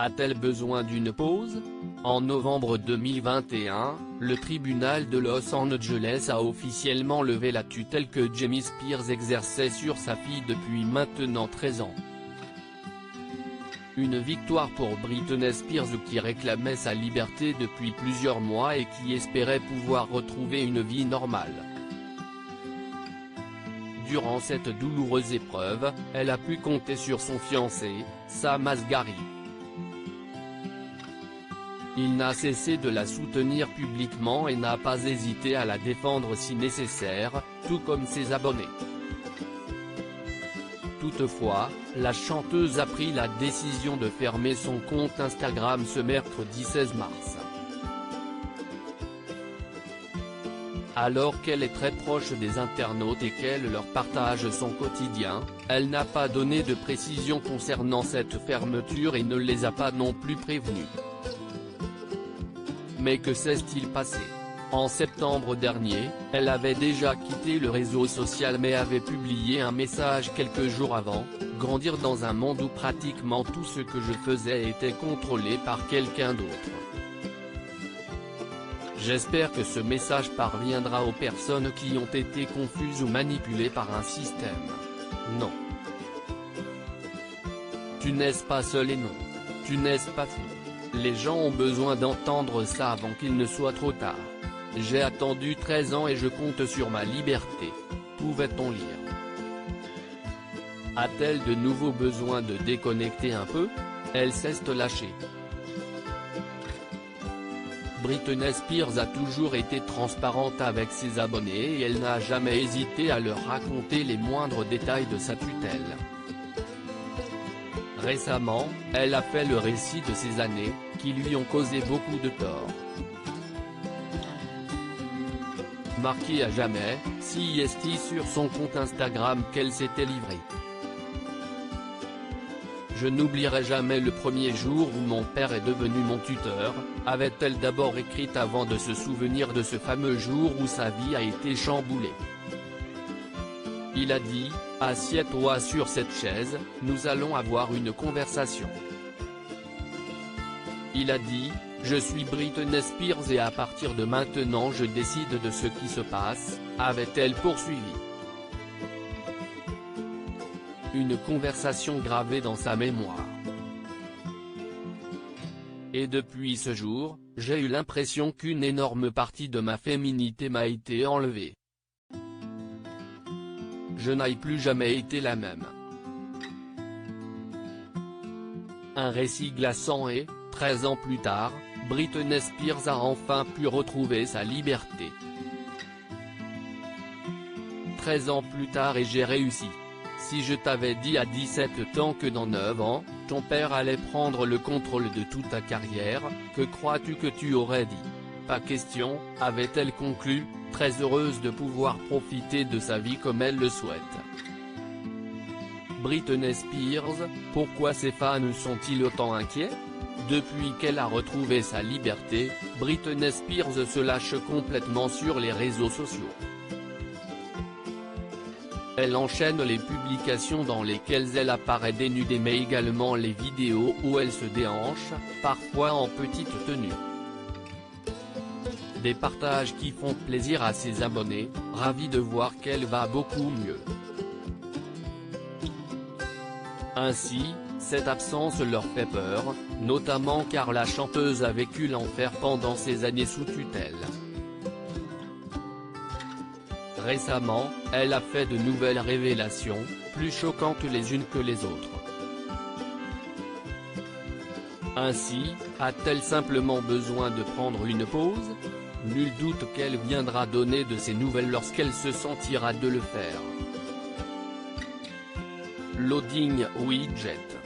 A-t-elle besoin d'une pause? En novembre 2021, le tribunal de Los Angeles a officiellement levé la tutelle que Jamie Spears exerçait sur sa fille depuis maintenant 13 ans. Une victoire pour Britney Spears qui réclamait sa liberté depuis plusieurs mois et qui espérait pouvoir retrouver une vie normale. Durant cette douloureuse épreuve, elle a pu compter sur son fiancé, Sam Asghari. Il n'a cessé de la soutenir publiquement et n'a pas hésité à la défendre si nécessaire, tout comme ses abonnés. Toutefois, la chanteuse a pris la décision de fermer son compte Instagram ce mercredi 16 mars. Alors qu'elle est très proche des internautes et qu'elle leur partage son quotidien, elle n'a pas donné de précision concernant cette fermeture et ne les a pas non plus prévenus. Mais que s'est-il passé? En septembre dernier, elle avait déjà quitté le réseau social mais avait publié un message quelques jours avant: « Grandir dans un monde où pratiquement tout ce que je faisais était contrôlé par quelqu'un d'autre. J'espère que ce message parviendra aux personnes qui ont été confuses ou manipulées par un système. Non. Tu n'es pas seul et non. Tu n'es pas fou. Les gens ont besoin d'entendre ça avant qu'il ne soit trop tard. J'ai attendu 13 ans et je compte sur ma liberté. » Pouvait-on lire. A-t-elle de nouveau besoin de déconnecter un peu? Elle s'est lâchée. Britney Spears a toujours été transparente avec ses abonnés et elle n'a jamais hésité à leur raconter les moindres détails de sa tutelle. Récemment, elle a fait le récit de ces années, qui lui ont causé beaucoup de tort. Marquée à jamais, CST sur son compte Instagram qu'elle s'était livrée. « Je n'oublierai jamais le premier jour où mon père est devenu mon tuteur », avait-elle d'abord écrite avant de se souvenir de ce fameux jour où sa vie a été chamboulée. Il a dit: « Assieds-toi sur cette chaise, nous allons avoir une conversation. » Il a dit: « Je suis Britney Spears et à partir de maintenant je décide de ce qui se passe », avait-elle poursuivi. Une conversation gravée dans sa mémoire. Et depuis ce jour, j'ai eu l'impression qu'une énorme partie de ma féminité m'a été enlevée. Je n'ai plus jamais été la même. Un récit glaçant et, 13 ans plus tard, Britney Spears a enfin pu retrouver sa liberté. 13 ans plus tard et j'ai réussi. Si je t'avais dit à 17 ans que dans 9 ans, ton père allait prendre le contrôle de toute ta carrière, que crois-tu que tu aurais dit? Pas question, avait-elle conclu, très heureuse de pouvoir profiter de sa vie comme elle le souhaite. Britney Spears, pourquoi ses fans sont-ils autant inquiets? Depuis qu'elle a retrouvé sa liberté, Britney Spears se lâche complètement sur les réseaux sociaux. Elle enchaîne les publications dans lesquelles elle apparaît dénudée mais également les vidéos où elle se déhanche, parfois en petite tenue. Des partages qui font plaisir à ses abonnés, ravis de voir qu'elle va beaucoup mieux. Ainsi, cette absence leur fait peur, notamment car la chanteuse a vécu l'enfer pendant ces années sous tutelle. Récemment, elle a fait de nouvelles révélations, plus choquantes les unes que les autres. Ainsi, a-t-elle simplement besoin de prendre une pause? Nul doute qu'elle viendra donner de ses nouvelles lorsqu'elle se sentira de le faire. Loading widget.